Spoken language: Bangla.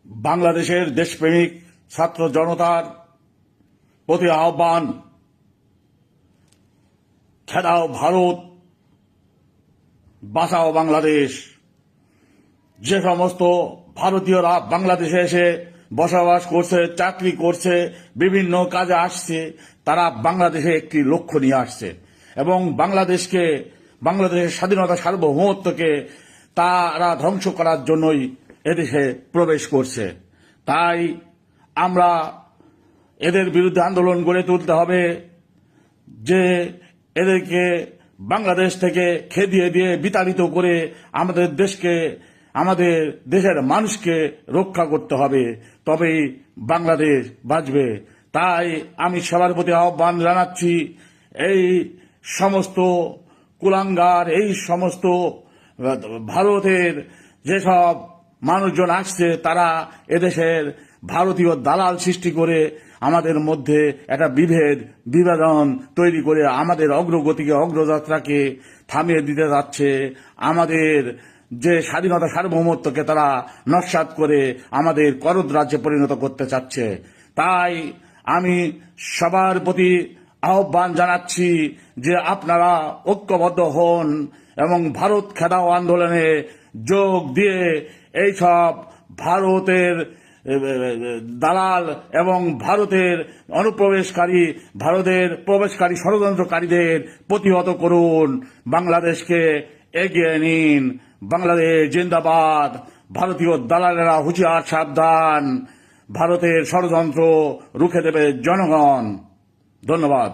বাংলাদেশের দেশপ্রেমিক ছাত্র জনতার প্রতি আহ্বান, খেদাও ভারত, বাঁচাও বাংলাদেশ। যে সমস্ত ভারতীয়রা বাংলাদেশে এসে বসবাস করছে, চাকরি করছে, বিভিন্ন কাজে আসছে, তারা বাংলাদেশে একটি লক্ষ্য নিয়ে আসছে এবং বাংলাদেশের স্বাধীনতা সার্বভৌমত্বকে তারা ধ্বংস করার জন্যই এদেশে প্রবেশ করছে। তাই আমরা এদের বিরুদ্ধে আন্দোলন গড়ে তুলতে হবে যে এদেরকে বাংলাদেশ থেকে খেদিয়ে দিয়ে বিতাড়িত করে আমাদের দেশের মানুষকে রক্ষা করতে হবে, তবেই বাংলাদেশ বাঁচবে। তাই আমি সবার প্রতি আহ্বান জানাচ্ছি, এই সমস্ত কুলাঙ্গার, এই সমস্ত ভারতের যেসব মানুষজন আসছে, তারা এদেশের ভারতীয় দালাল সৃষ্টি করে আমাদের মধ্যে একটা বিভাজন তৈরি করে আমাদের অগ্রযাত্রাকে থামিয়ে দিতে যাচ্ছে। আমাদের যে স্বাধীনতা সার্বভৌমত্বকে তারা নস্যাৎ করে আমাদের করদ রাজ্যে পরিণত করতে চাচ্ছে। তাই আমি সবার প্রতি আহ্বান জানাচ্ছি যে আপনারা ঐক্যবদ্ধ হন এবং ভারত খেদাও আন্দোলনে যোগ দিয়ে এইসব ভারতের দালাল এবং ভারতের প্রবেশকারী ষড়যন্ত্রকারীদের প্রতিহত করুন, বাংলাদেশকে এগিয়ে নিন। বাংলাদেশ জিন্দাবাদ। ভারতীয় দালালেরা হুঁশিয়ার, সাবধান, ভারতের ষড়যন্ত্র রুখে দেবে জনগণ। ধন্যবাদ।